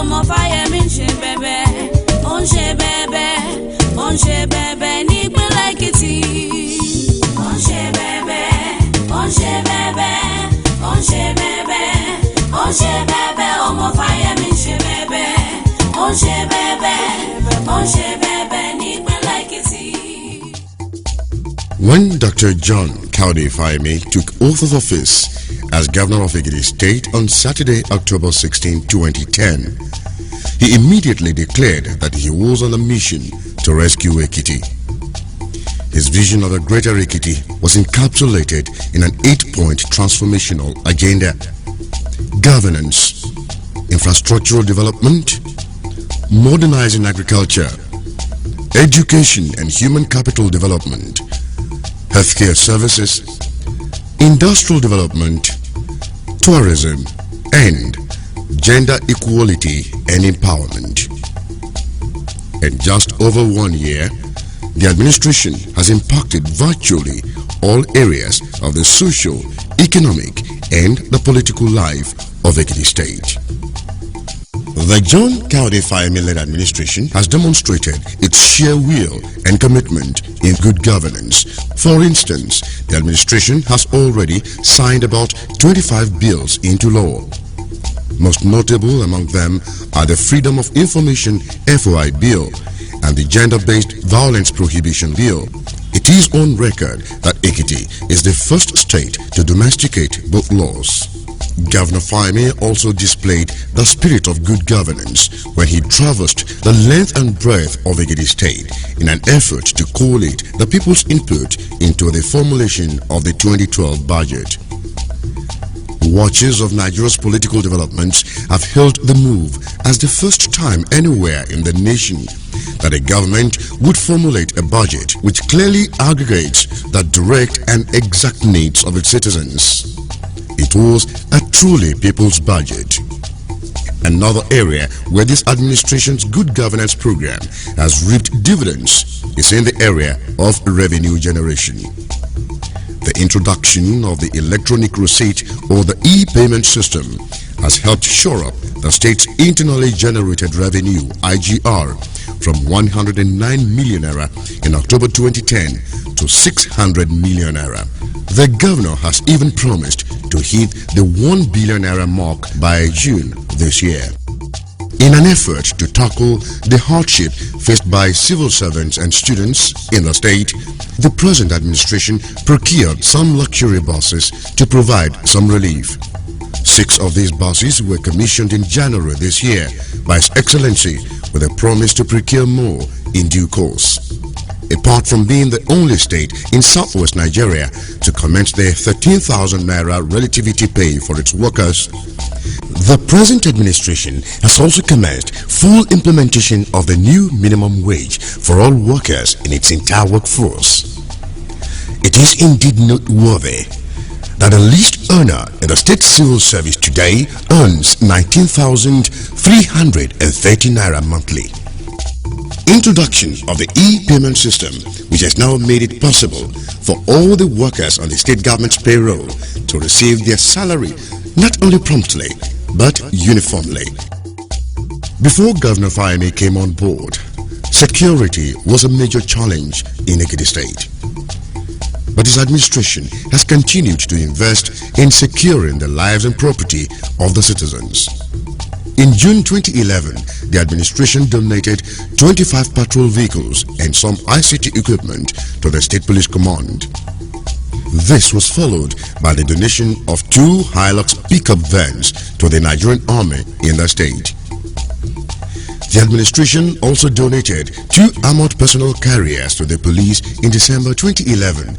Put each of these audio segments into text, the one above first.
ọmọ Fáyẹmí ń ṣe bẹ̀bẹ̀, ó ń ṣe bẹ̀bẹ̀, ó ń ṣe bẹ̀bẹ̀ nípínlẹ̀ Èkìtì. Ó ń ṣe bẹ̀bẹ̀, ó ń ṣe bẹ̀bẹ̀, ó ń ṣe bẹ̀bẹ̀, ó ń ṣe bẹ̀bẹ̀, ọmọ Fáyẹmí ń ṣe bẹ̀bẹ̀, ó ń ṣe bẹ̀bẹ̀, ó ń ṣe bẹ̀bẹ̀ nípínlẹ̀ Èkìtì. When Dr. John Kaode Fayemi took oath of office as governor of Ekiti State on Saturday, October 16, 2010, he immediately declared that he was on a mission to rescue Ekiti. His vision of a greater Ekiti was encapsulated in an 8-point transformational agenda: governance, infrastructural development, modernizing agriculture, education and human capital development, healthcare services, industrial development, tourism, and gender equality and empowerment. In just over 1 year, the administration has impacted virtually all areas of the social, economic, and the political life of Ekiti State. The John Kaode Fayemi-led administration has demonstrated its sheer will and commitment in good governance. For instance, the administration has already signed about 25 bills into law. Most notable among them are the Freedom of Information FOI Bill and the Gender-Based Violence Prohibition Bill. It is on record that Ekiti is the first state to domesticate both laws. Governor Fayemi also displayed the spirit of good governance when he traversed the length and breadth of Ekiti State in an effort to collate the people's input into the formulation of the 2012 budget. Watchers of Nigeria's political developments have hailed the move as the first time anywhere in the nation that a government would formulate a budget which clearly aggregates the direct and exact needs of its citizens. It was a truly people's budget. Another area where this administration's good governance program has reaped dividends is in the area of revenue generation. The introduction of the electronic receipt or the e-payment system has helped shore up the state's internally generated revenue (IGR) from 109 million naira in October 2010 to 600 million naira. The governor has even promised to hit the 1 billion naira mark by June this year. In an effort to tackle the hardship faced by civil servants and students in the state, the present administration procured some luxury buses to provide some relief. 6 of these buses were commissioned in January this year by His Excellency with a promise to procure more in due course. Apart from being the only state in southwest Nigeria to commence the 13,000 naira relativity pay for its workers, the present administration has also commenced full implementation of the new minimum wage for all workers in its entire workforce. It is indeed noteworthy that the least earner in the state civil service today earns 19,330 naira monthly. Introduction of the e-payment system, which has now made it possible for all the workers on the state government's payroll to receive their salary not only promptly but uniformly. Before Governor Fayemi came on board, security was a major challenge in Ekiti State. But his administration has continued to invest in securing the lives and property of the citizens. In June 2011, the administration donated 25 patrol vehicles and some ICT equipment to the State Police Command. This was followed by the donation of 2 Hilux pickup vans to the Nigerian Army in the state. The administration also donated 2 armored personnel carriers to the police in December 2011.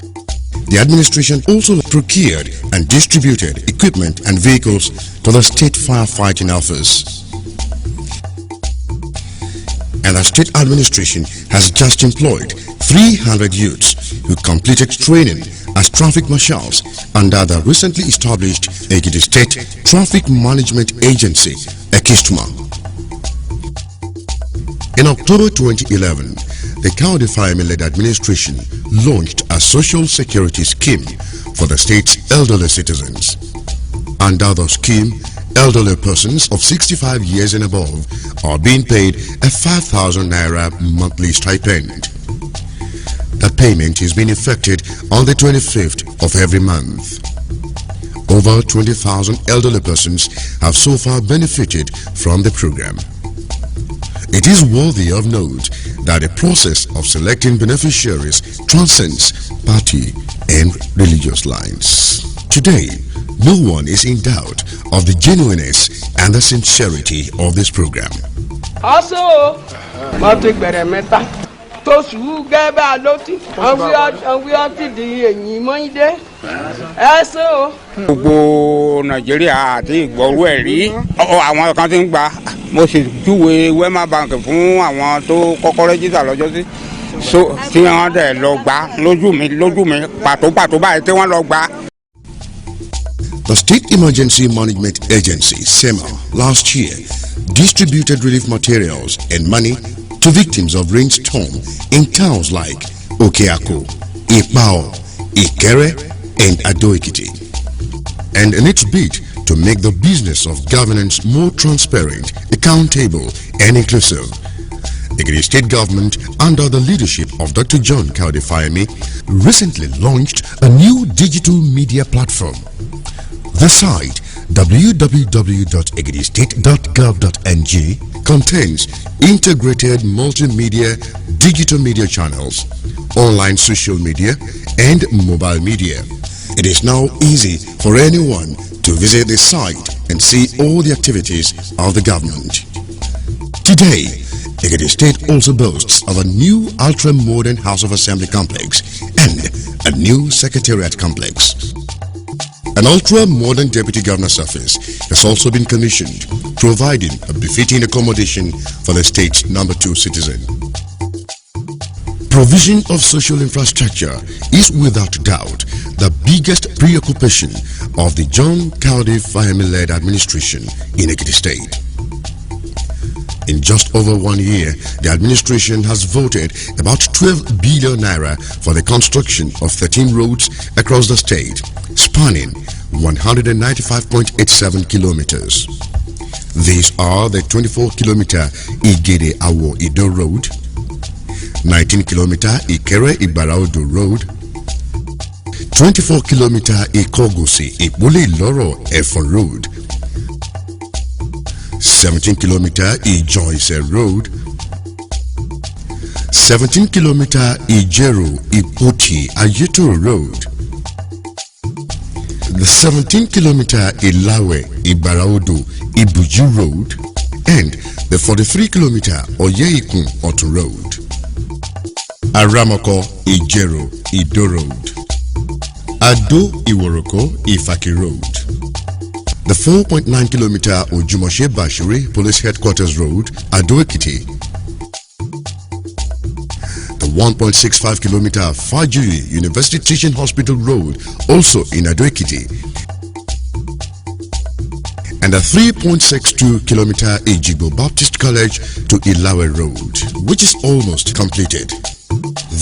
The administration also procured and distributed equipment and vehicles to the State Firefighting Office. And the state administration has just employed 300 youths who completed training as traffic marshals under the recently established Ekiti State Traffic Management Agency, Ekistma. In October 2011, the Kaode Fayemi-led administration launched a social security scheme for the state's elderly citizens. Under the scheme, elderly persons of 65 years and above are being paid a 5,000 naira monthly stipend. That payment is being effected on the 25th of every month. Over 20,000 elderly persons have so far benefited from the program. It is worthy of note that the process of selecting beneficiaries transcends party and religious lines. Today, no one is in doubt of the genuineness and the sincerity of this program. Also, to su gaba loti and we are the Yimoide. Also, gbogbo Nàìjíríà àti ìgbọ̀rú ẹ̀ rí àwọn kan tí ń gba mo sì júwe Wema Bank fún àwọn tó kọ́kọ́ rẹ́jísà lọ́jọ́ sí so tí wọ́n dẹ̀ lọ gbà lójú mi pàtó báyìí tí wọ́n lọ gbà. The State Emergency Management Agency, SEMA, last year distributed relief materials and money to victims of rainstorm in towns like Okeako, Ipao, Ikere, and Ado-Ekiti. And in its bid to make the business of governance more transparent, accountable, and inclusive, the Ekiti State government, under the leadership of Dr. John Fayemi, recently launched a new digital media platform. The site www.ekitисtate.gov.ng contains integrated multimedia digital media channels, online social media, and mobile media. It is now easy for anyone to visit the site and see all the activities of the government. Today, Ekiti State also boasts of a new ultra-modern House of Assembly complex and a new Secretariat complex. An ultra-modern Deputy Governor's office has also been commissioned, providing a befitting accommodation for the state's number 2 citizen. Provision of social infrastructure is without doubt the biggest preoccupation of the John Fayemi-led administration in Ekiti State. In just over 1 year, the administration has voted about 12 billion naira for the construction of 13 roads across the state, spanning 195.87 kilometers. These are the 24-kilometer Igede-Awo-Ido Road, 19-kilometer Ikere-Ibaraodo Road, 24-kilometer Ikogosi-Ipule-Loro-Efon Road, 17-kilometer Ijoise Road, 17-kilometer Ijeru-Ipoti-Ayetoro Road, the 17-kilometer Ilawe-Ibaraodo-Ibuju Road, and the 43-kilometer Oyeikun-Otu Road, Aramoko-Ijeru-Ido Road, Ado-Iworoko-Ifaki Road, the 4.9-kilometer Ojumoshe-Bashiri Police Headquarters Road, Ado-Ekiti, the 1.65-kilometer Fajiri University Teaching Hospital Road, also in Ado-Ekiti, and the 3.62-kilometer Ejigbo Baptist College to Ilawe Road, which is almost completed.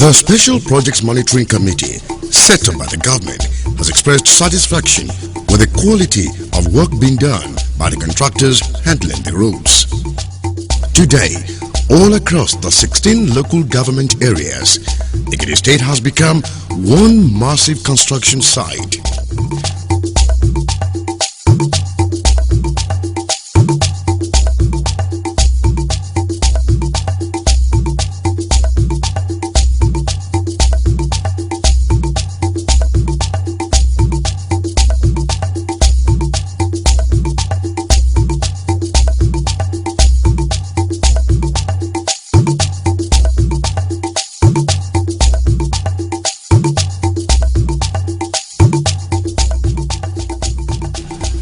The Special Projects Monitoring Committee, set up by the government, has expressed satisfaction with the quality of work being done by the contractors handling the roads. Today, all across the 16 local government areas, Ekiti State has become one massive construction site.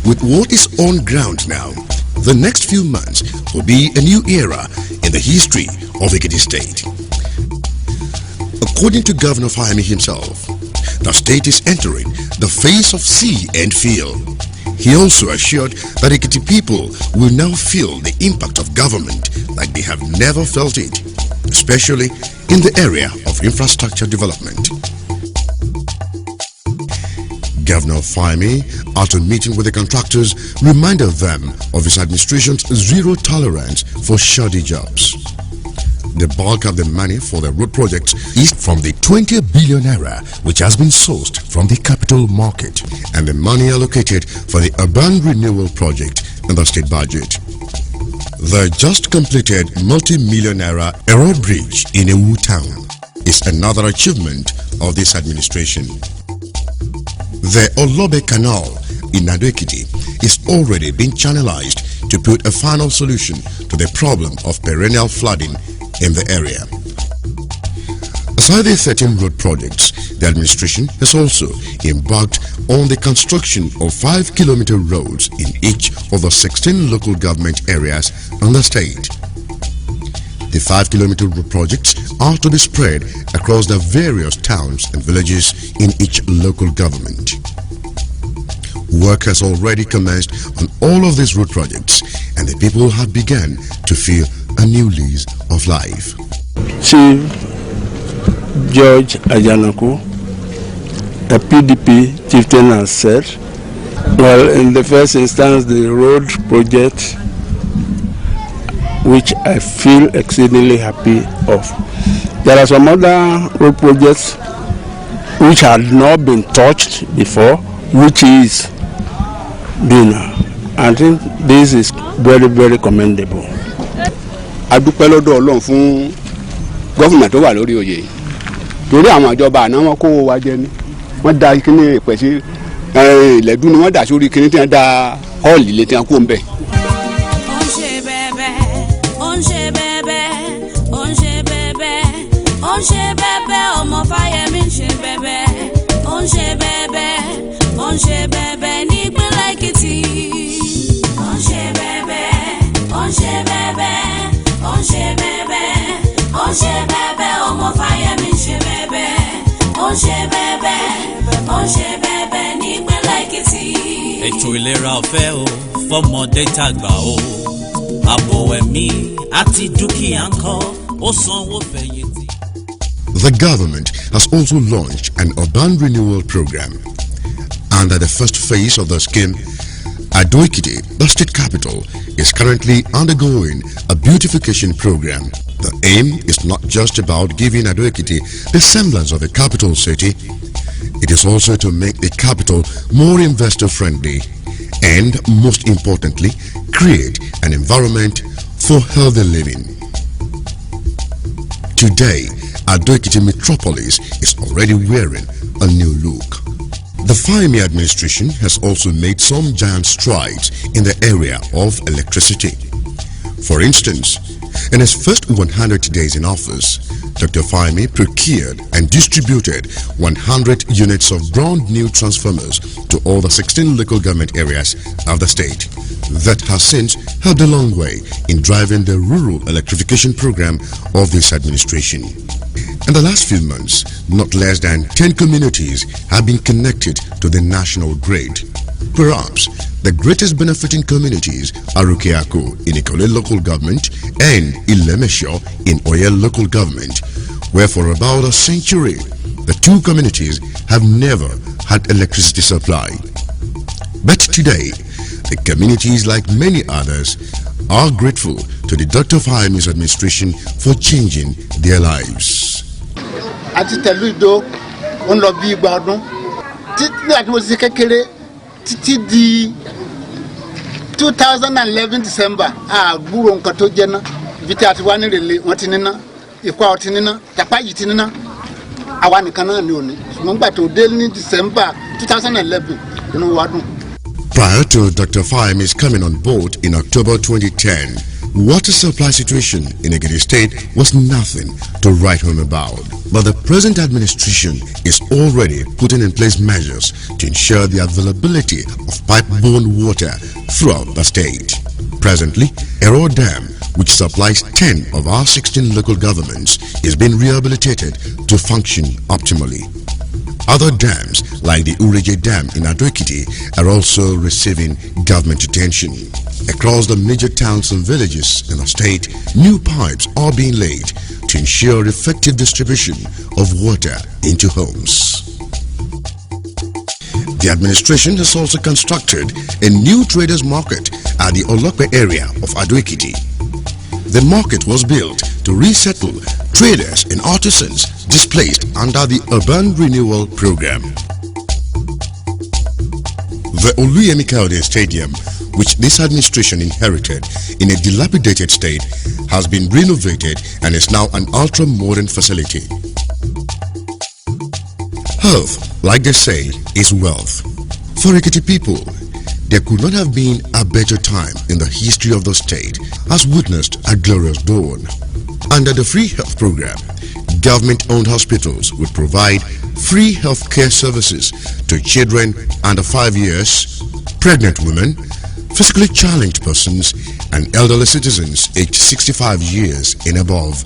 With what is on ground now, the next few months will be a new era in the history of Ekiti State. According to Governor Fayemi himself, the state is entering the phase of see and feel. He also assured that Ekiti people will now feel the impact of government like they have never felt it, especially in the area of infrastructure development. Governor Fahimi, after meeting with the contractors, reminded them of his administration's zero tolerance for shoddy jobs. The bulk of the money for the road projects is from the 20 billion naira which has been sourced from the capital market and the money allocated for the urban renewal project in the state budget. The just completed multi-million naira road bridge in Ewu town is another achievement of this administration. The Olobe Canal in Ekiti is already being channelized to put a final solution to the problem of perennial flooding in the area. Aside the 13 road projects, the administration has also embarked on the construction of 5-kilometer roads in each of the 16 local government areas in the state. The 5-kilometer road projects are to be spread across the various towns and villages in each local government. Work has already commenced on all of these road projects, and the people have begun to feel a new lease of life. Chief George Ajanaku, a PDP chieftain, has said, well, in the first instance, the road project, which I feel exceedingly happy of. There are some other road projects which had not been touched before, which is doing. I think this is very, very commendable. adúpẹ́ lọ́dọ̀ Ọlọ́run fún gọ́fìnà tó wà lórí oyè torí àwọn ìjọba àná wọn kó wa jẹ ni wọ́n da kíní ìpẹ́ sí ìlẹ́dún ni wọ́n dà sórí kíní tí wọ́n da họ́ọ̀lì létí wọn kó ń bẹ̀. ó ń ṣe bẹ́ẹ̀bẹ́ ó ń ṣe bẹ́ẹ̀bẹ́ ó ń ṣe bẹ́ẹ̀bẹ́ ó ń ṣe bẹ́ẹ̀bẹ́ ọmọ Fáyẹmí ń ṣe bẹ́ẹ̀bẹ́ ó ń ṣe bẹ́ẹ̀bẹ́ ó ń ṣe bẹ́ẹ̀bẹ́ nípínlẹ̀ Èkìtì ó ń ṣe bẹ́ẹ̀bẹ́ ó ń ṣe bẹ́ẹ̀bẹ́ ó ń ṣe bẹ́ẹ̀bẹ́ ó ń ṣe bẹ́ẹ̀bẹ́ ọmọ Fáyẹmí ń ṣe bẹ́ẹ̀bẹ́ ó ń ṣe bẹ́ẹ̀bẹ́ ó ń ṣe bẹ́ẹ̀bẹ́ nípínlẹ̀ Èkìtì. ètò ìlera ọ̀fẹ́ o fọmọdé tàgbà o ààbò ẹ̀mí àti dúkìá ńkọ́ ó sanwó fẹ̀yìntì. The government has also launched an urban renewal program. Under the first phase of the scheme, Ekiti, the state capital, is currently undergoing a beautification program. The aim is not just about giving Ekiti the semblance of a capital city. It is also to make the capital more investor-friendly and, most importantly, create an environment for healthy living. Today, Ekiti metropolis is already wearing a new look. The Fahimi administration has also made some giant strides in the area of electricity. For instance, in his first 100 days in office, Dr. Fahimi procured and distributed 100 units of brand new transformers to all the 16 local government areas of the state. That has since helped a long way in driving the rural electrification program of this administration. In the last few months, not less than 10 communities have been connected to the national grid. Perhaps the greatest benefiting communities are Rukiako in Ikole local government and Ilemesho in Oye local government, where for about a century, the two communities have never had electricity supply. But today, the communities, like many others, are grateful to the Dr. Fahimi's administration for changing their lives. Àti tẹ̀lú ìdó ó ń lọ bí igba ọdún títí àti mo ti ṣe kékeré títí di 2011 December àgbúrò nǹkan tó jẹ́ ná ibi tí a ti wá nírèlè wọ́n ti níná ìkwá ọtí níná tàpá yìí ti níná àwa nìkan náà ni òní ṣùgbọ́n gbà tó dé ní December 2011 inú wa dùn. Prior to Dr. Fahimi's coming on board in October 2010, water supply situation in Ekiti State was nothing to write home about. But the present administration is already putting in place measures to ensure the availability of pipe-borne water throughout the state. Presently, Ero Dam, which supplies 10 of our 16 local governments, is being rehabilitated to function optimally. Other dams, like the Ureje Dam in Ekiti, are also receiving government attention. Across the major towns and villages in the state, new pipes are being laid to ensure effective distribution of water into homes. The administration has also constructed a new traders market at the Olokwe area of Ekiti. The market was built to resettle traders and artisans displaced under the Urban Renewal Program. The Oluyemi Stadium, which this administration inherited in a dilapidated state, has been renovated and is now an ultra-modern facility. Health, like they say, is wealth. For Ekiti people, there could not have been a better time in the history of the state as witnessed a glorious dawn. Under the free health program, government-owned hospitals would provide free health care services to children under 5 years, pregnant women, physically challenged persons, and elderly citizens aged 65 years and above.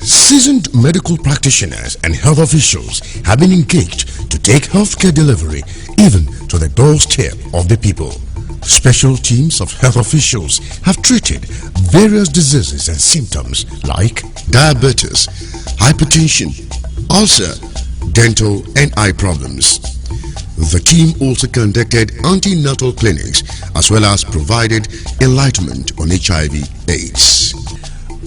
Seasoned medical practitioners and health officials have been engaged to take healthcare delivery even to the doorstep of the people. Special teams of health officials have treated various diseases and symptoms like diabetes, hypertension, ulcer, dental and eye problems. The team also conducted antenatal clinics as well as provided enlightenment on HIV/AIDS.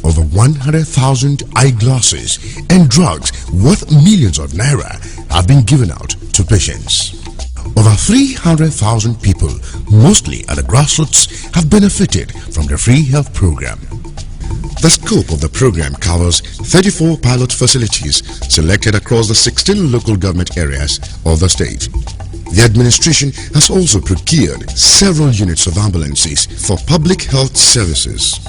Over 100,000 eyeglasses and drugs worth millions of naira have been given out to patients. Over 300,000 people, mostly at the grassroots, have benefited from the free health program. The scope of the program covers 34 pilot facilities selected across the 16 local government areas of the state. The administration has also procured several units of ambulances for public health services.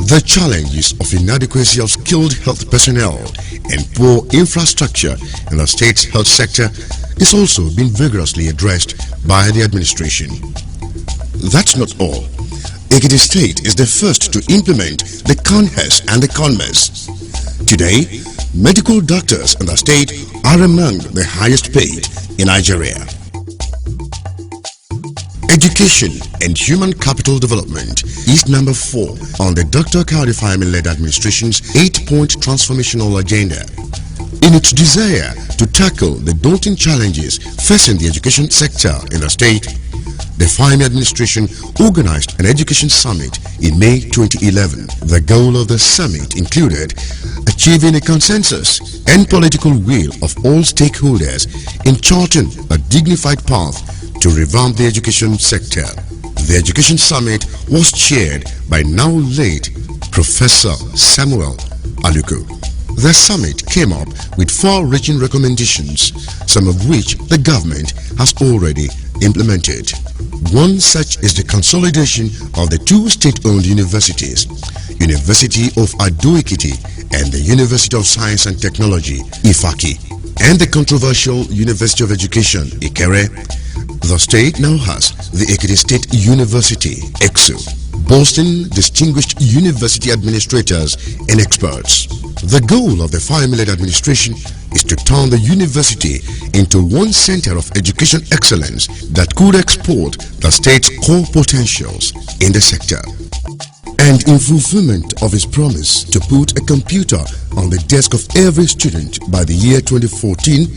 The challenges of inadequacy of skilled health personnel and poor infrastructure in the state's health sector is also being vigorously addressed by the administration. That's not all. Ekiti State is the first to implement the CONHES and the CONMES. Today, medical doctors in the state are among the highest paid in Nigeria. Education and human capital development is number 4 on the Dr. Kaudi Fayemi-led administration's 8-point transformational agenda. In its desire to tackle the daunting challenges facing the education sector in the state, the Fayemi administration organized an education summit in May 2011. The goal of the summit included achieving a consensus and political will of all stakeholders in charting a dignified path to revamp the education sector. The education summit was chaired by now late Professor Samuel Aluko. The summit came up with far-reaching recommendations, some of which the government has already implemented. One such is the consolidation of the 2 state-owned universities, University of Ado-Ekiti and the University of Science and Technology, Ifaki, and the controversial University of Education, Ikere. The state now has the Ekiti State University, EXU, boasting distinguished university administrators and experts. The goal of the Fayemi-led administration is to turn the university into one center of education excellence that could export the state's core potentials in the sector. And in fulfillment of his promise to put a computer on the desk of every student by the year 2014,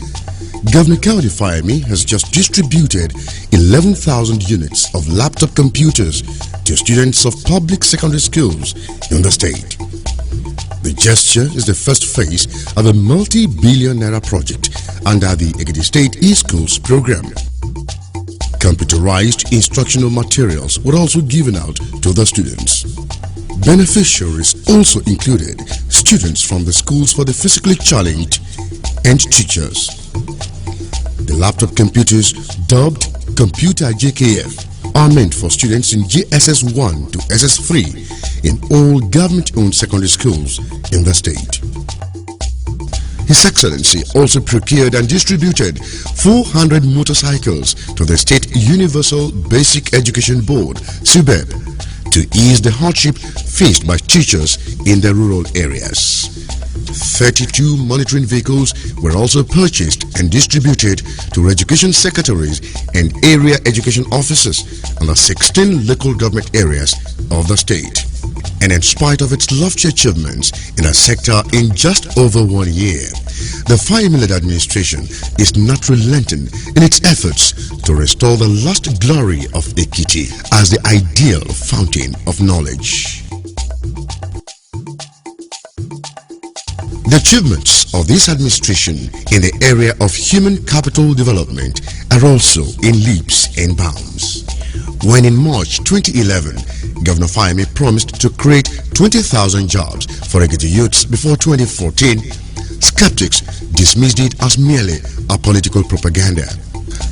Governor Kaudi Fayemi has just distributed 11,000 units of laptop computers to students of public secondary schools in the state. The gesture is the first phase of a multi-billion naira project under the Ekiti State e-schools program. Computerized instructional materials were also given out to the students. Beneficiaries also included students from the schools for the physically challenged and teachers. The laptop computers, dubbed Computer JKF, are meant for students in JSS 1 to SS3 in all government-owned secondary schools in the state. His Excellency also procured and distributed 400 motorcycles to the State Universal Basic Education Board, SUBEB, to ease the hardship faced by teachers in the rural areas. 32 monitoring vehicles were also purchased and distributed to education secretaries and area education officers in the 16 local government areas of the state. And in spite of its lofty achievements in a sector in just over 1 year, The Fayemi-led administration is not relenting in its efforts to restore the lost glory of Ekiti as the ideal fountain of knowledge. The achievements of this administration in the area of human capital development are also in leaps and bounds. When in March 2011, Governor Fayemi promised to create 20,000 jobs for Ekiti youths before 2014, skeptics dismissed it as merely a political propaganda.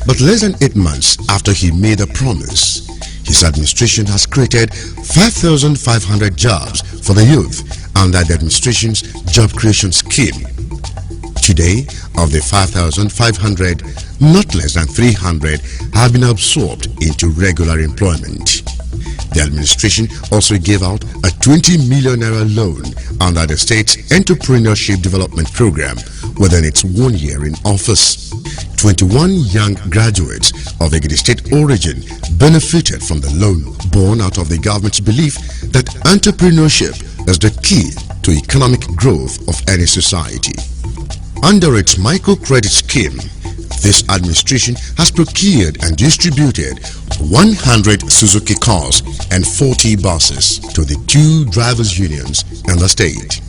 But less than 8 months after he made the promise, his administration has created 5,500 jobs for the youth under the administration's job creation scheme. Today, of the 5,500, not less than 300 have been absorbed into regular employment. The administration also gave out a 20 million naira loan under the state's entrepreneurship development program within its 1 year in office. 21 young graduates of Ekiti State origin benefited from the loan, born out of the government's belief that entrepreneurship is the key to economic growth of any society. Under its microcredit scheme, this administration has procured and distributed 100 Suzuki cars and 40 buses to the 2 drivers' unions in the state.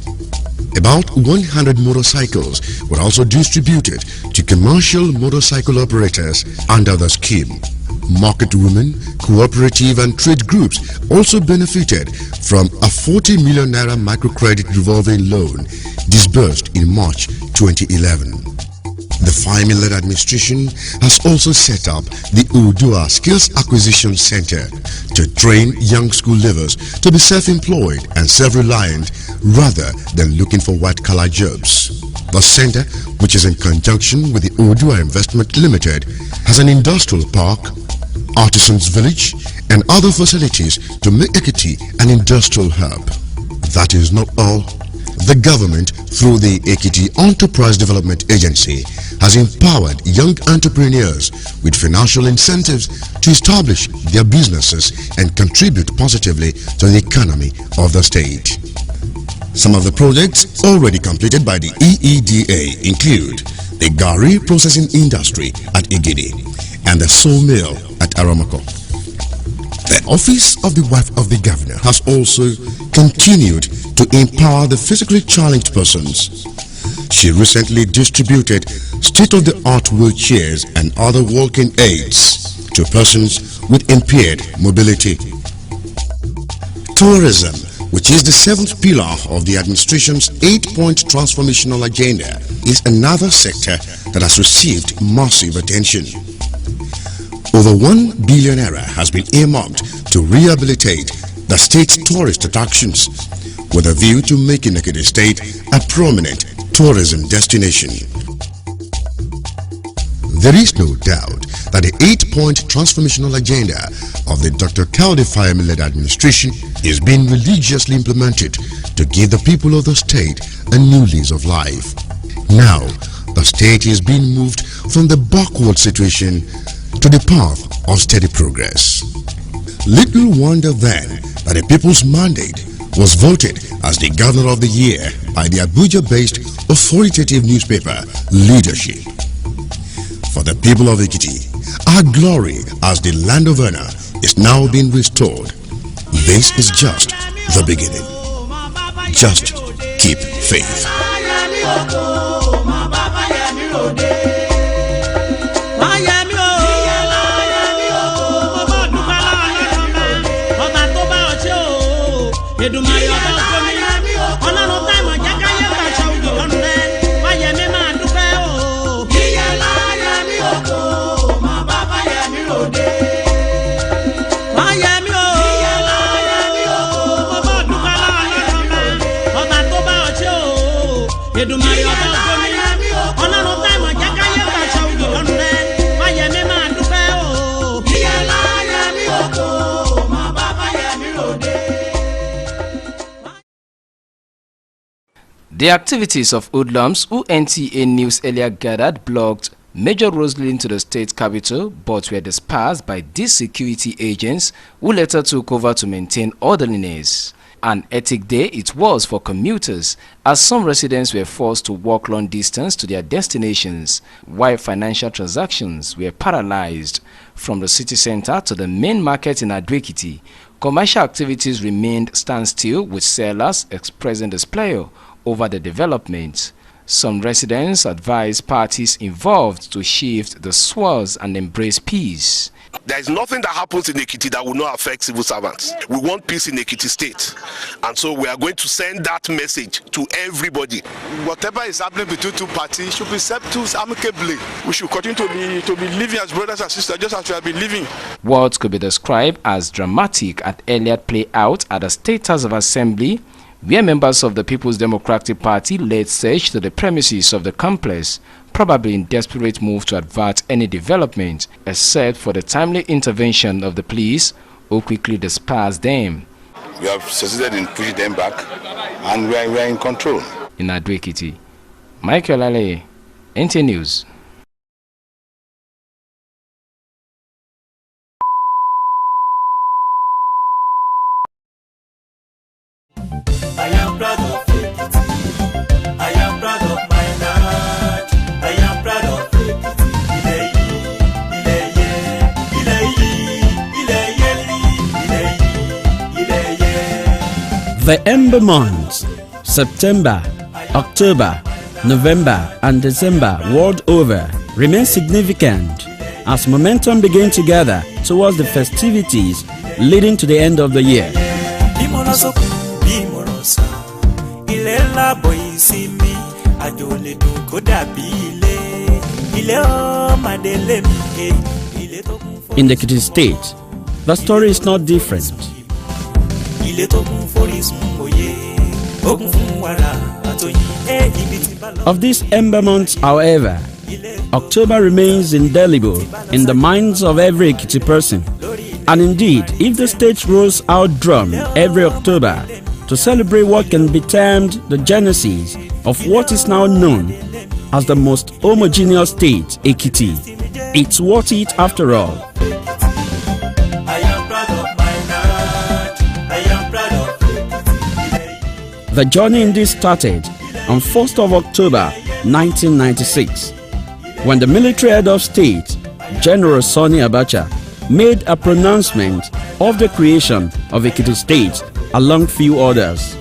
About 100 motorcycles were also distributed to commercial motorcycle operators under the scheme. Market women, cooperative and trade groups also benefited from a 40 million naira microcredit revolving loan disbursed in March 2011. The Fayemi-led administration has also set up the Udua Skills Acquisition Center to train young school leavers to be self-employed and self-reliant rather than looking for white-collar jobs. The center, which is in conjunction with the Udua Investment Limited, has an industrial park, artisans village and other facilities to make Ekiti an industrial hub. That is not all. The government, through the Ekiti Enterprise Development Agency, has empowered young entrepreneurs with financial incentives to establish their businesses and contribute positively to the economy of the state. Some of the projects already completed by the EEDA include the Gari processing industry at Igidi and the sawmill at Aramako. The Office of the Wife of the Governor has also continued to empower the physically challenged persons. She recently distributed state-of-the-art wheelchairs and other walking aids to persons with impaired mobility. Tourism, which is the 7th pillar of the administration's 8-point transformational agenda, is another sector that has received massive attention. Over 1 billion naira has been earmarked to rehabilitate the state's tourist attractions with a view to making Ekiti State a prominent tourism destination. There is no doubt that the 8-point transformational agenda of the Dr. Kaode Fayemi-led administration is being religiously implemented to give the people of the state a new lease of life. Now, the state is being moved from the backward situation to the path of steady progress. Little wonder then that the people's mandate was voted as the Governor of the Year by the Abuja-based authoritative newspaper Leadership. For the people of Ekiti, our glory as the land of honor is now being restored. This is just the beginning. Just keep faith. The activities of hoodlums who NTA News earlier gathered blocked major roads leading to the state capital but were dispersed by these security agents who later took over to maintain orderliness. An hectic day it was for commuters, as some residents were forced to walk long distance to their destinations, while financial transactions were paralyzed. From the city center to the main market in Ekiti, commercial activities remained standstill, with sellers expressing displeasure over the development. Some residents advised parties involved to shift the swords and embrace peace. There is nothing that happens in Ekiti that will not affect civil servants. We want peace in Ekiti State. And so we are going to send that message to everybody. Whatever is happening between two parties should be settled amicably. We should continue to be living as brothers and sisters, just as we have been living. What could be described as dramatic at Elliot play out at the State House of Assembly, where members of the People's Democratic Party laid siege to the premises of the complex, probably in desperate move to avert any development, except for the timely intervention of the police, who quickly dispersed them. We have succeeded in pushing them back, and we are in control. In Ekiti, Michael Ale, NT News. I am proud of Ekiti. I am proud of my land. I am proud of Ekiti. The Ember months, September, October, November and December world over, remain significant as momentum begins to gather towards the festivities leading to the end of the year. In the Ekiti State, the story is not different. Of these ember months, however, October remains indelible in the minds of every Ekiti person. And indeed, if the state rolls out drum every October to celebrate what can be termed the genesis of what is now known as the most homogeneous state, Ekiti, it's worth it after all. The journey indeed started on 1st of October 1996, when the military head of state, General Sani Abacha, made a pronouncement of the creation of Ekiti State along few others.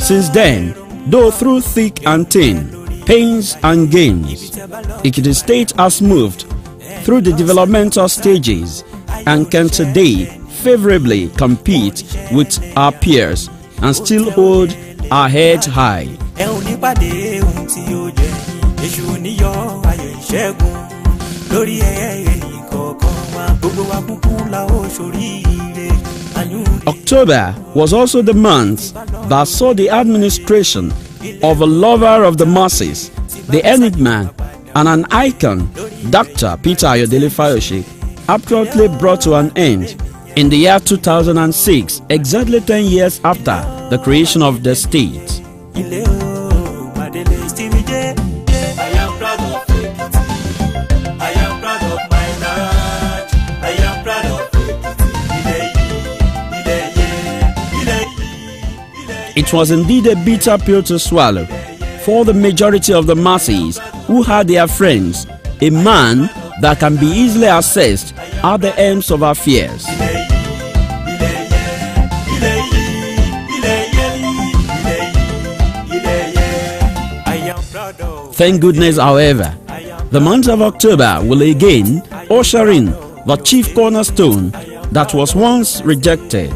Since then, though through thick and thin, pains and gains, Ekiti State has moved through the developmental stages and can today favorably compete with our peers and still hold our heads high. October was also the month that saw the administration of a lover of the masses, the enigma and an icon, Dr. Peter Ayodele Fayose, abruptly brought to an end in the year 2006, exactly 10 years after the creation of the state. It was indeed a bitter pill to swallow for the majority of the masses who had their friends, a man that can be easily assessed at the ends of our fears. Thank goodness, however, the month of October will again usher in the chief cornerstone that was once rejected.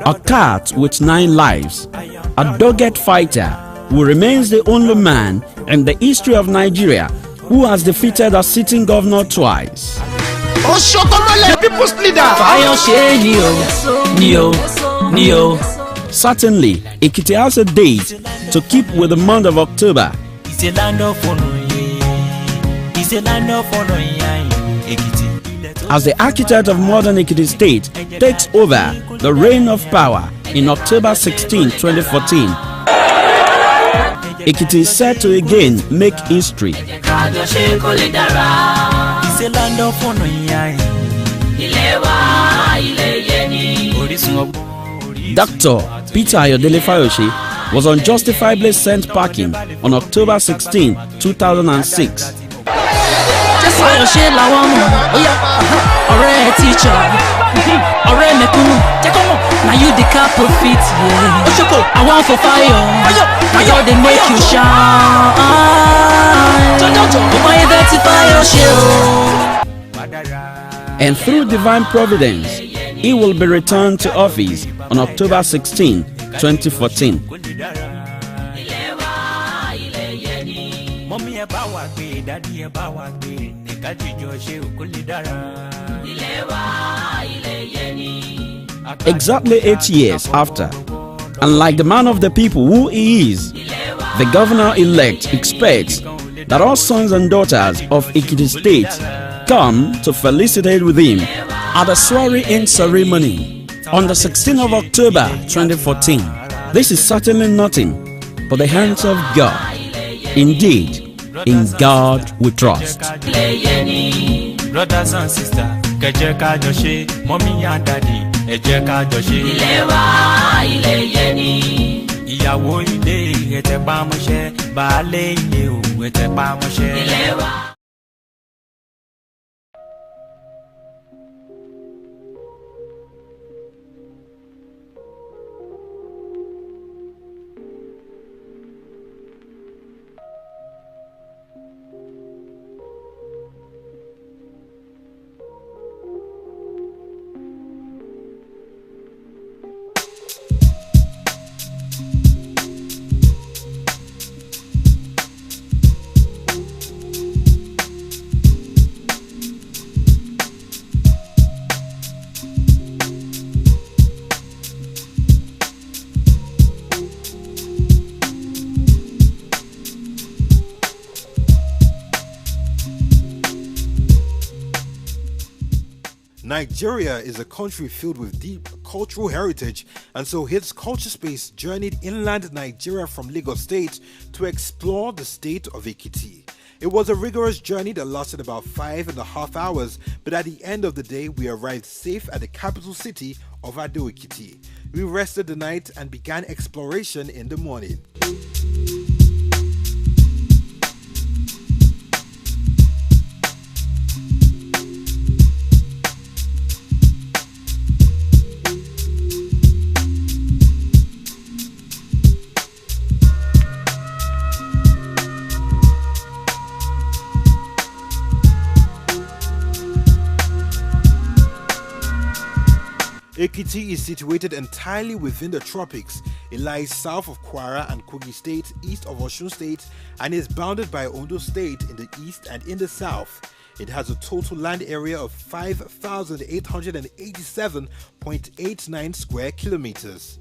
A cat with 9 lives, a dogged fighter who remains the only man in the history of Nigeria who has defeated a sitting governor twice. The people's leader. Certainly, Ekiti has a date to keep with the month of October. It's a land of It's a land of As the architect of modern Ekiti State takes over the reign of power in October 16, 2014, Ekiti is set to again make history. Dr. Peter Ayodele Fayose was unjustifiably sent packing on October 16, 2006. Now you the couple fit, yeah. I want for fire. My God, they make you shine. Why that fire show? And through divine providence, he will be returned to office on October 16, 2014. Exactly 8 years after, and like the man of the people who he is, the governor-elect expects that all sons and daughters of Ekiti State come to felicitate with him at the swearing-in ceremony on the 16th of October 2014. This is certainly nothing but the hands of God. Indeed, in God we trust. Brothers and sisters, mommy and daddy, ìyàwó ilé ẹ̀tẹ̀pamọ́ṣẹ́, baálé ilé ò ẹ̀tẹ̀pamọ́ṣẹ́. Nigeria is a country filled with deep cultural heritage, and so its culture space journeyed inland Nigeria from Lagos State to explore the state of Ekiti. It was a rigorous journey that lasted about 5.5 hours, but at the end of the day, we arrived safe at the capital city of Ado-Ekiti. We rested the night and began exploration in the morning. Ekiti is situated entirely within the tropics. It lies south of Kwara and Kogi State, east of Osun State, and is bounded by Ondo State in the east and in the south. It has a total land area of 5,887.89 square kilometers.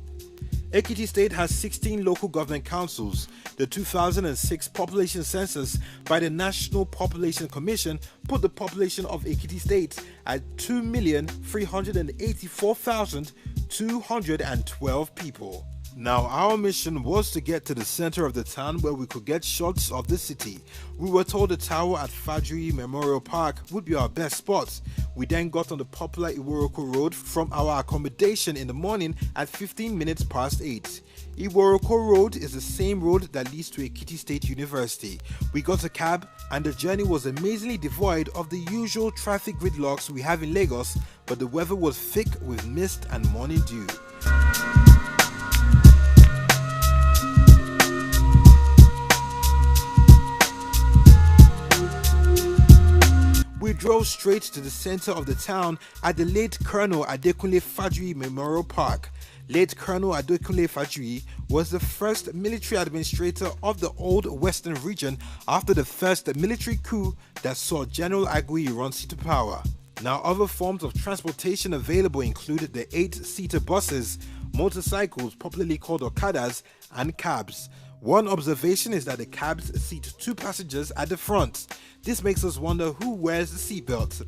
Ekiti State has 16 local government councils. The 2006 population census by the National Population Commission put the population of Ekiti State at 2,384,212 people. Now, our mission was to get to the center of the town where we could get shots of the city. We were told the tower at Fajui Memorial Park would be our best spot. We then got on the popular Iworoko Road from our accommodation in the morning at 15 minutes past 8. Iworoko Road is the same road that leads to Ekiti State University. We got a cab and the journey was amazingly devoid of the usual traffic gridlocks we have in Lagos, but the weather was thick with mist and morning dew. We drove straight to the center of the town at the late Colonel Adekunle Fajui Memorial Park. Late Colonel Adekunle Fajui was the first military administrator of the old western region after the first military coup that saw General Agui Ironsi to power. Now, other forms of transportation available include the 8-seater buses, motorcycles popularly called Okadas, and cabs. One observation is that the cabs seat 2 passengers at the front. This makes us wonder who wears the seatbelt.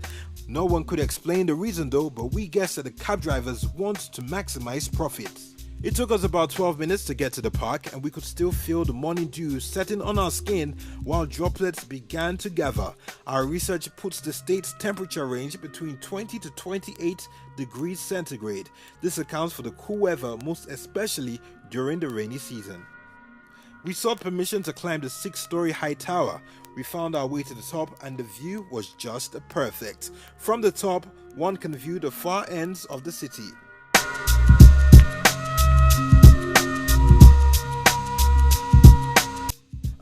No one could explain the reason though, but we guess that the cab drivers want to maximize profits. It took us about 12 minutes to get to the park, and we could still feel the morning dew setting on our skin while droplets began to gather. Our research puts the state's temperature range between 20 to 28 degrees centigrade. This accounts for the cool weather, most especially during the rainy season. We sought permission to climb the 6-story high tower. We found our way to the top, and the view was just perfect. From the top, one can view the far ends of the city.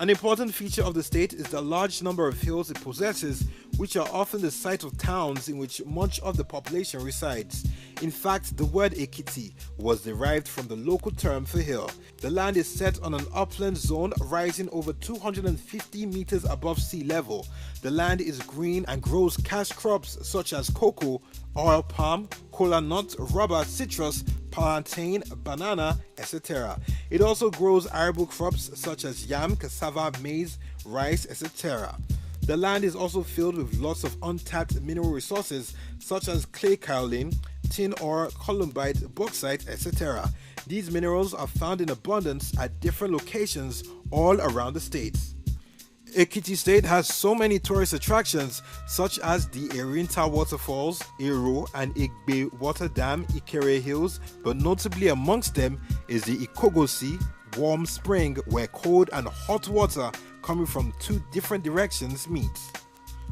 An important feature of the state is the large number of hills it possesses, which are often the site of towns in which much of the population resides. In fact, the word Ekiti was derived from the local term for hill. The land is set on an upland zone rising over 250 meters above sea level. The land is green and grows cash crops such as cocoa, oil palm, cola nut, rubber, citrus, plantain, banana, etc. It also grows arable crops such as yam, cassava, maize, rice, etc. The land is also filled with lots of untapped mineral resources such as clay kaolin, tin ore, columbite, bauxite, etc. These minerals are found in abundance at different locations all around the state. Ekiti State has so many tourist attractions such as the Erinta Waterfalls, Ero and Igbe Water Dam, Ikere Hills, but notably amongst them is the Ikogosi warm spring where cold and hot water coming from two different directions meet.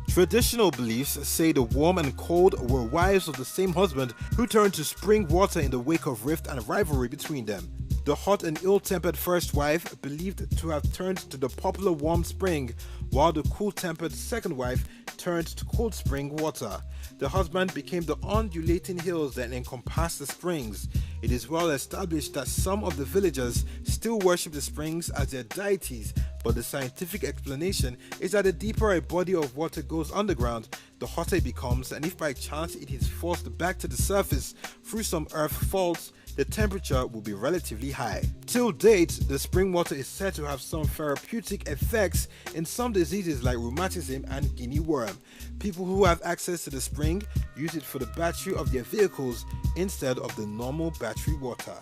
Traditional beliefs say the warm and cold were wives of the same husband who turned to spring water in the wake of rift and rivalry between them. The hot and ill-tempered first wife believed to have turned to the popular warm spring, while the cool-tempered second wife turned to cold spring water. The husband became the undulating hills that encompass the springs. It is well established that some of the villagers still worship the springs as their deities, but the scientific explanation is that the deeper a body of water goes underground, the hotter it becomes, and if by chance it is forced back to the surface through some earth faults, the temperature will be relatively high. Till date, the spring water is said to have some therapeutic effects in some diseases like rheumatism and guinea worm. People who have access to the spring use it for the battery of their vehicles instead of the normal battery water.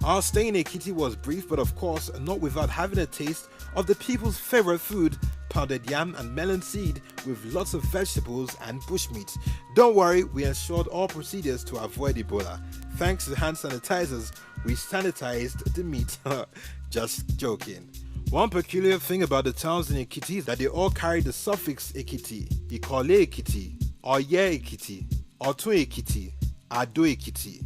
Our stay in Ekiti was brief, but of course not without having a taste of the people's favorite food, pounded yam and melon seed with lots of vegetables and bushmeat. Don't worry, we ensured all procedures to avoid Ebola. Thanks to hand sanitizers, we sanitized the meat. Just joking. One peculiar thing about the towns in Ekiti is that they all carry the suffix Ekiti, Ikole Ekiti, Oye Ekiti, Otun Ekiti, Ado Ekiti.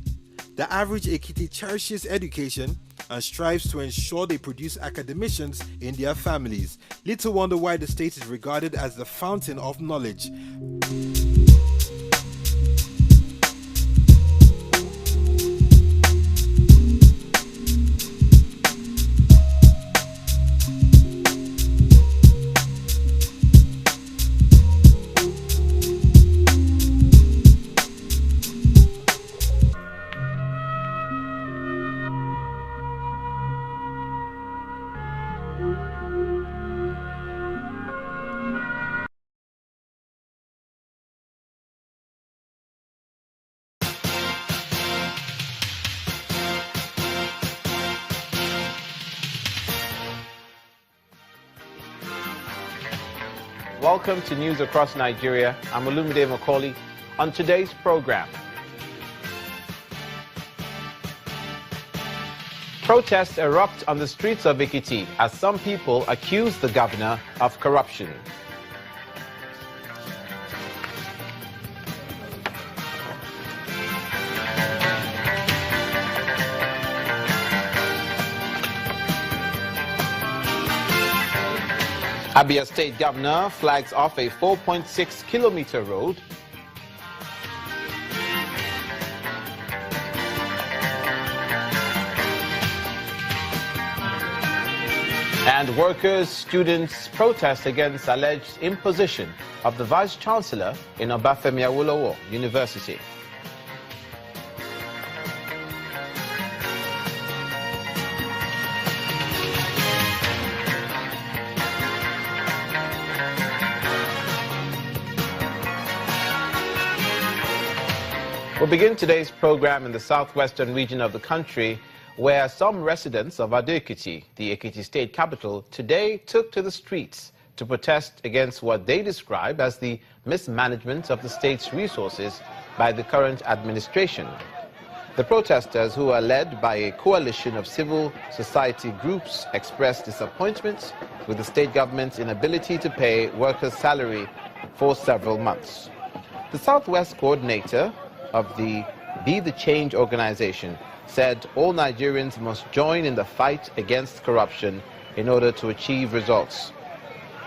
The average Ekiti cherishes education and strives to ensure they produce academicians in their families. Little wonder why the state is regarded as the fountain of knowledge. Welcome to News Across Nigeria. I'm Olumide Macaulay. On today's program, protests erupt on the streets of Ekiti as some people accuse the governor of corruption. Abia State Governor flags off a 4.6-kilometer road. And workers, students protest against alleged imposition of the Vice Chancellor in Obafemi Awolowo University. We'll begin today's program in the southwestern region of the country, where some residents of Ado-Ekiti, the Ekiti State capital, today took to the streets to protest against what they describe as the mismanagement of the state's resources by the current administration. The protesters, who are led by a coalition of civil society groups, expressed disappointment with the state government's inability to pay workers' salary for several months. The Southwest coordinator of the Be the Change organization said all Nigerians must join in the fight against corruption in order to achieve results.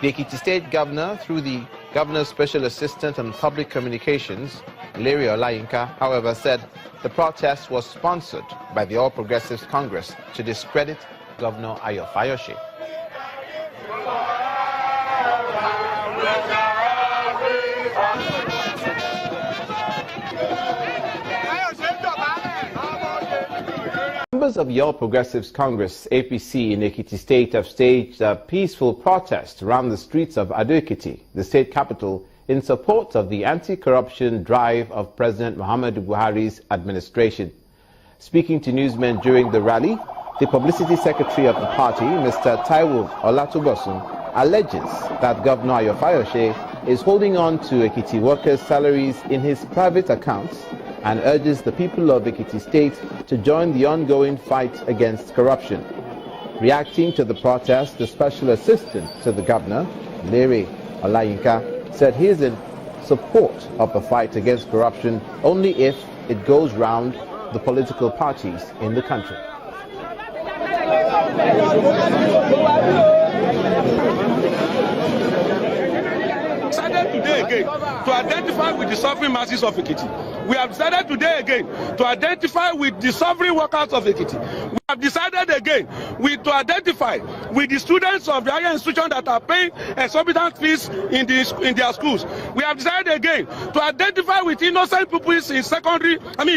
The Ekiti State Governor, through the Governor's Special Assistant on Public Communications, Larry Olayinka, however, said the protest was sponsored by the All Progressives Congress to discredit Governor Ayo Fayose. Members of the All Progressives Congress, APC, in Ekiti State have staged a peaceful protest around the streets of Ado-Ekiti, the state capital, in support of the anti-corruption drive of President Muhammadu Buhari's administration. Speaking to newsmen during the rally, the publicity secretary of the party, Mr. Taiwo Olatubosun, alleges that Governor Ayo Fayose is holding on to Ekiti workers' salaries in his private accounts and urges the people of Ekiti State to join the ongoing fight against corruption. Reacting to the protest, the special assistant to the governor, Larry Olayinka, said he is in support of the fight against corruption only if it goes round the political parties in the country. Decided today again to identify with the suffering masses of Ekiti. We have decided today again to identify with the suffering workers of Ekiti. We have decided again to identify with the students of the higher institution that are paying exorbitant fees in their schools. We have decided again to identify with innocent pupils in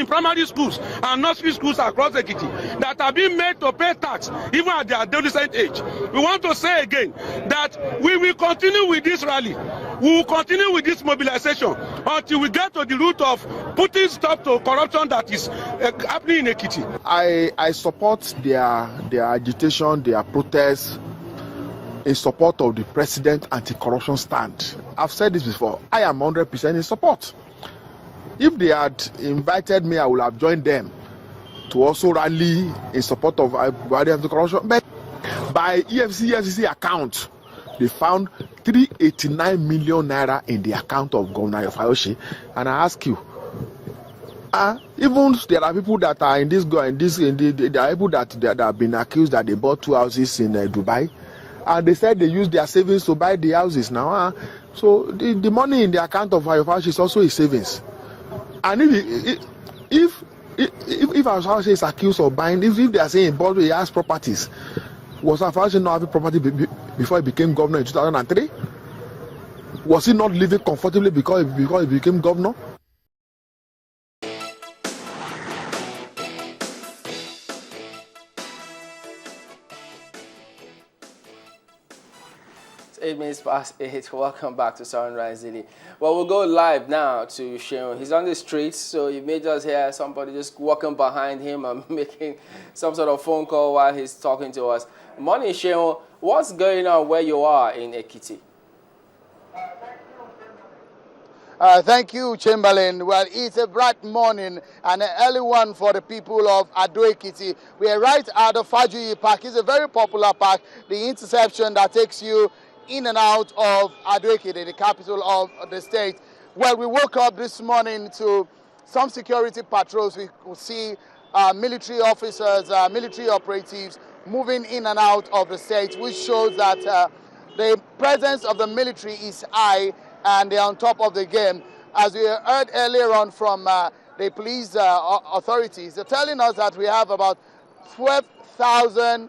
primary schools and nursery schools across Ekiti that are being made to pay tax even at their adolescent age. We want to say again that we will continue with this rally. We will continue with this mobilization until we get to the root of putting stop to corruption that is happening in Ekiti. I support their agitation, their protests in support of the president anti-corruption stand. I've said this before. I am 100% in support. If they had invited me, I would have joined them to also rally in support of anti-corruption. But by EFCC account, they found 389 million naira in the account of Governor Fayose. And I ask you, even there are people that are there are people that have been accused that they bought 2 houses in Dubai, and they said they used their savings to buy the houses now. So the money in the account of Fayose is also his savings. And if Fayose is accused of buying, if they are saying he has properties, was Fayose not having property before he became governor in 2003? Was he not living comfortably because he became governor? It's 8 minutes past 8. Welcome back to Sunrise Daily. Well, we'll go live now to Sheon. He's on the streets, so you may just hear somebody just walking behind him and making some sort of phone call while he's talking to us. Morning, Sheon. What's going on where you are in Ekiti? Thank you, Chamberlain. Well, it's a bright morning and an early one for the people of Ado-Ekiti. We are right at the Fajuyi Park. It's a very popular park, the intersection that takes you in and out of Ado-Ekiti, the capital of the state. Well, we woke up this morning to some security patrols. We could see military officers, military operatives moving in and out of the state, which shows that the presence of the military is high and they're on top of the game. As we heard earlier on from the police authorities, they're telling us that we have about 12,000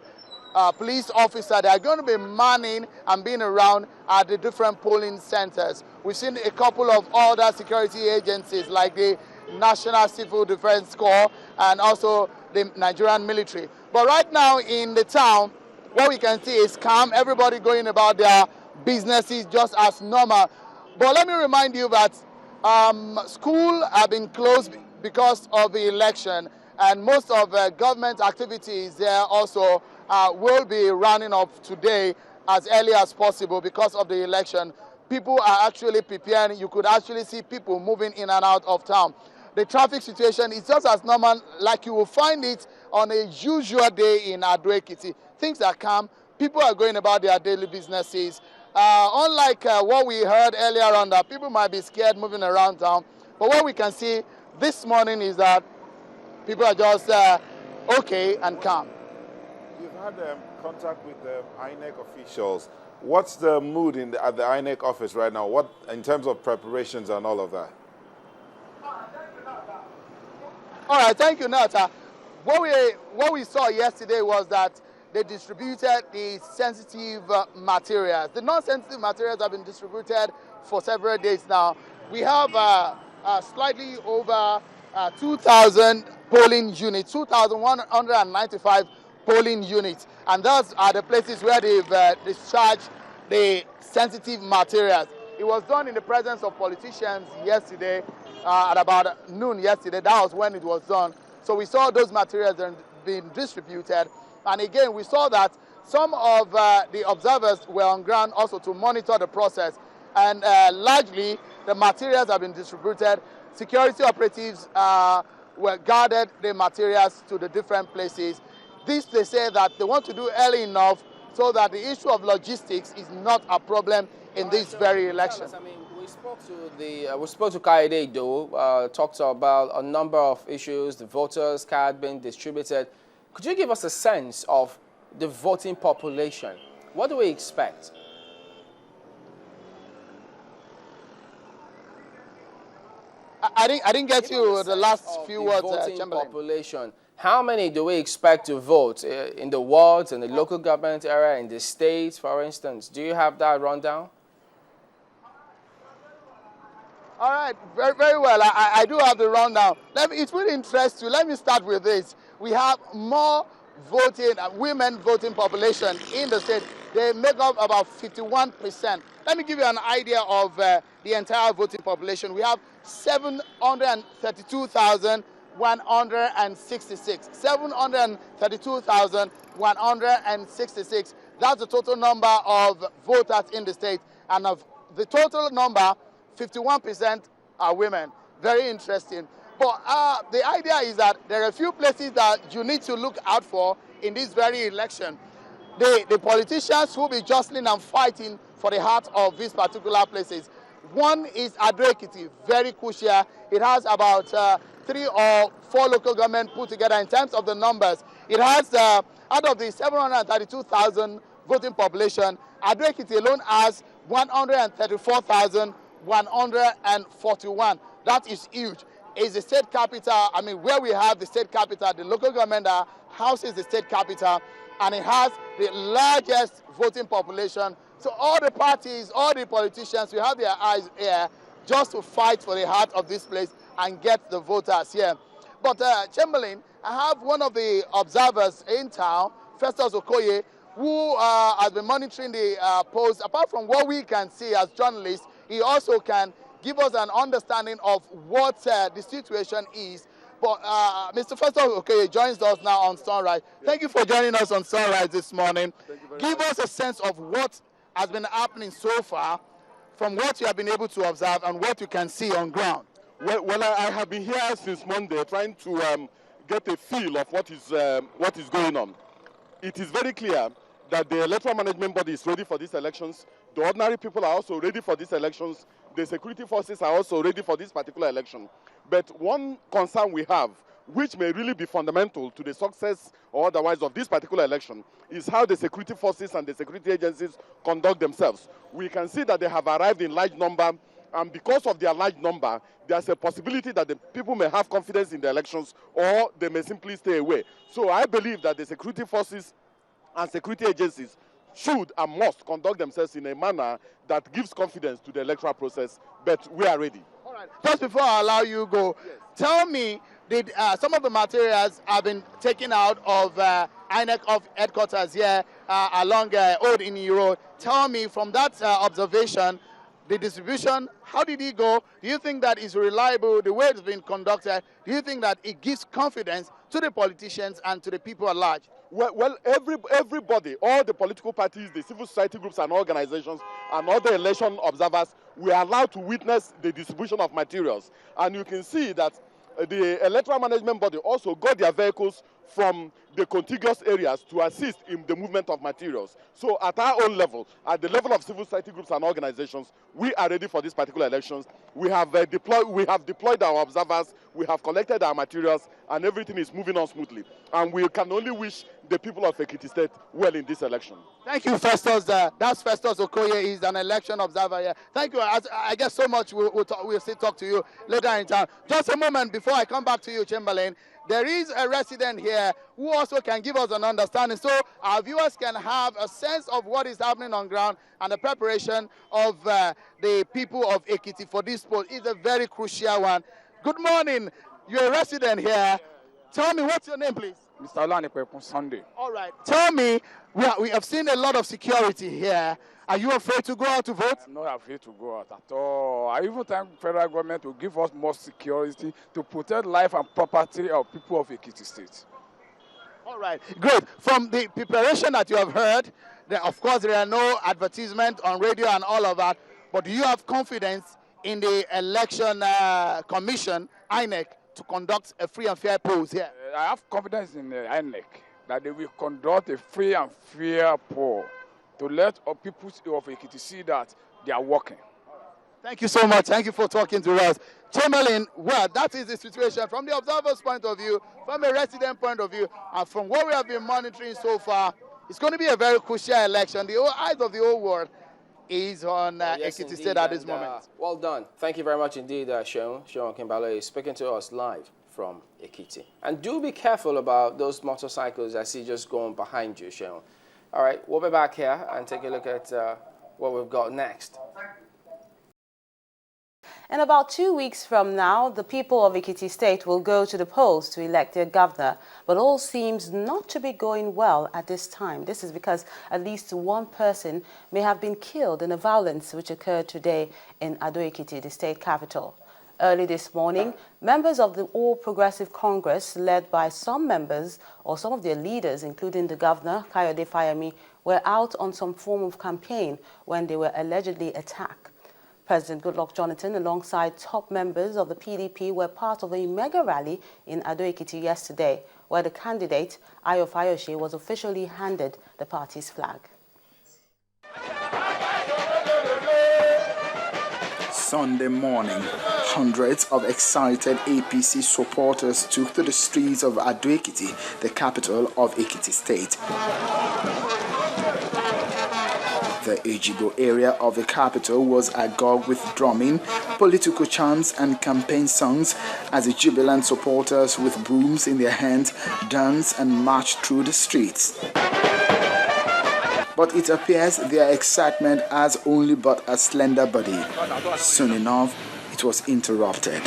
police officers that are going to be manning and being around at the different polling centers. We've seen a couple of other security agencies like the National Civil Defense Corps and also the Nigerian military. But right now in the town, what we can see is calm, everybody going about their businesses just as normal. But let me remind you that school have been closed because of the election. And most of government activities there also will be running up today as early as possible because of the election. People are actually preparing. You could actually see people moving in and out of town. The traffic situation is just as normal like you will find it on a usual day in Ado-Ekiti. Things are calm. People are going about their daily businesses. Unlike what we heard earlier on, that people might be scared moving around town. But what we can see this morning is that people are just okay and calm. You've had contact with the INEC officials. What's the mood at the INEC office right now? What in terms of preparations and all of that? All right, thank you, Nata. What we saw yesterday was that they distributed the sensitive materials. The non-sensitive materials have been distributed for several days now. We have slightly over 2,000 polling units, 2,195 polling units, and those are the places where they've discharged the sensitive materials. It was done in the presence of politicians yesterday at about noon yesterday. That was when it was done. So we saw those materials being distributed, and again we saw that some of the observers were on ground also to monitor the process, and largely the materials have been distributed. Security operatives were guarded the materials to the different places. This they say that they want to do early enough so that the issue of logistics is not a problem in this very election. I mean, we spoke to Kaide though, talked about a number of issues, the voters' card being distributed. Could you give us a sense of the voting population? What do we expect? I didn't get you the last few words, voting Chamberlain. population. How many do we expect to vote in the wards, in the local government area, in the states, for instance? Do you have that rundown? All right, very, very well. I do have the rundown. It will interest you. Let me start with this. We have more voting, women voting population in the state. They make up about 51%. Let me give you an idea of the entire voting population. We have 732,166. 732,166. That's the total number of voters in the state. And of the total number, 51% are women. Very interesting. But the idea is that there are a few places that you need to look out for in this very election. The politicians who will be jostling and fighting for the heart of these particular places. One is Ado-Ekiti, very crucial. It has about 3 or 4 local government put together in terms of the numbers. It has, out of the 732,000 voting population, Ado-Ekiti alone has 134,141. That is huge. It's the state capital, I mean, where we have the state capital, the local government houses the state capital, and it has the largest voting population. So all the parties, all the politicians, we have their eyes here just to fight for the heart of this place and get the voters here. But Chamberlain, I have one of the observers in town, Festus Okoye, who has been monitoring the polls. Apart from what we can see as journalists, he also can give us an understanding of what the situation is. But Mr. Festus Okoye joins us now on Sunrise. Thank you for joining us on Sunrise this morning. Give us a sense of what has been happening so far from what you have been able to observe and what you can see on ground. Well, I have been here since Monday trying to get a feel of what is going on. It is very clear that the electoral management body is ready for these elections. The ordinary people are also ready for these elections. The security forces are also ready for this particular election. But one concern we have, which may really be fundamental to the success or otherwise of this particular election, is how the security forces and the security agencies conduct themselves. We can see that they have arrived in large number, and because of their large number, there's a possibility that the people may have confidence in the elections or they may simply stay away. So I believe that the security forces and security agencies should and must conduct themselves in a manner that gives confidence to the electoral process, but we are ready. All right. Just before I allow you go, tell me, did some of the materials have been taken out of INEC of headquarters here along Old Ini Road? Tell me, from that observation, the distribution, how did it go? Do you think that is reliable, the way it's been conducted? Do you think that it gives confidence to the politicians and to the people at large? Well, everybody, all the political parties, the civil society groups and organizations, and all the election observers were allowed to witness the distribution of materials. And you can see that the electoral management body also got their vehicles from the contiguous areas to assist in the movement of materials. So at our own level, at the level of civil society groups and organizations, we are ready for these particular elections. We have deployed our observers, we have collected our materials, and everything is moving on smoothly. And we can only wish the people of Ekiti State well in this election. Thank you, Festus. That's Festus Okoye. He's an election observer here. Thank you. I guess so much we'll still talk to you later in time. Just a moment before I come back to you, Chamberlain. There is a resident here who also can give us an understanding, so our viewers can have a sense of what is happening on ground and the preparation of the people of Ekiti for this poll is a very crucial one. Good morning. You're a resident here. Tell me, what's your name, please? Mr. Olanikwe Sunday. All right. Tell me, we have seen a lot of security here. Are you afraid to go out to vote? I'm not afraid to go out at all. I even thank the federal government to give us more security to protect life and property of people of Ekiti State. All right, great. From the preparation that you have heard, of course there are no advertisements on radio and all of that, but do you have confidence in the election commission, INEC, to conduct a free and fair polls here? I have confidence in the INEC that they will conduct a free and fair poll to let people of Ekiti see that they are working. Thank you so much. Thank you for talking to us. Chamberlain, well, that is the situation from the observer's point of view, from a resident point of view, and from what we have been monitoring so far. It's going to be a very crucial election. The eyes of the whole world is on Ekiti State at this moment. Well done. Thank you very much indeed, Seun Kimbale, is speaking to us live from Ekiti. And do be careful about those motorcycles I see just going behind you, Seun. All right, we'll be back here and take a look at what we've got next. In about 2 weeks from now, the people of Ekiti State will go to the polls to elect their governor, but all seems not to be going well at this time. This is because at least one person may have been killed in a violence which occurred today in Ado-Ekiti, the state capital. Early this morning, members of the All Progressive Congress, led by some members or some of their leaders, including the governor, Kayode Fayemi, were out on some form of campaign when they were allegedly attacked. President Goodluck Jonathan, alongside top members of the PDP, were part of a mega rally in Ado-Ekiti yesterday, where the candidate, Ayo Fayose, was officially handed the party's flag. Sunday morning, hundreds of excited APC supporters took to the streets of Ado-Ekiti, the capital of Ekiti State. The Ejibo area of the capital was agog with drumming, political chants and campaign songs as the jubilant supporters with brooms in their hands danced and marched through the streets. But it appears their excitement has only but a slender body. Soon enough, it was interrupted.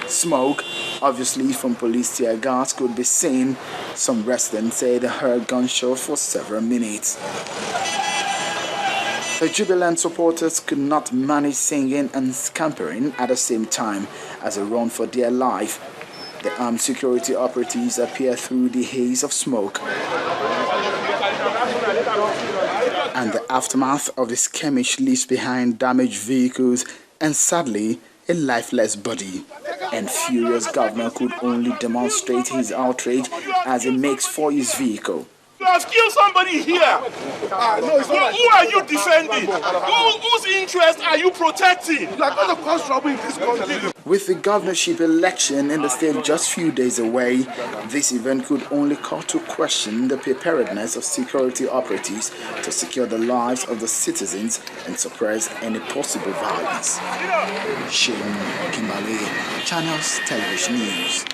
Smoke, obviously from police tear gas, could be seen. Some residents say they heard gunshots for several minutes. The jubilant supporters could not manage singing and scampering at the same time as they run for their life. The armed security operatives appear through the haze of smoke. And the aftermath of the skirmish leaves behind damaged vehicles and sadly a lifeless body. And furious governor could only demonstrate his outrage as he makes for his vehicle. You have killed somebody here. Who are you defending? Whose interest are you protecting? You are going to cause trouble in this country. With the governorship election in the state just few days away, this event could only call to question the preparedness of security operatives to secure the lives of the citizens and suppress any possible violence. Seun Kimbale, Channels Television News.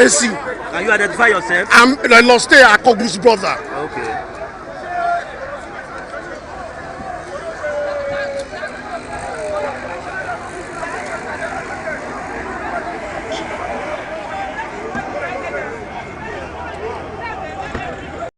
AC. Can you identify yourself? I'm Loste Akoglu's brother. Okay.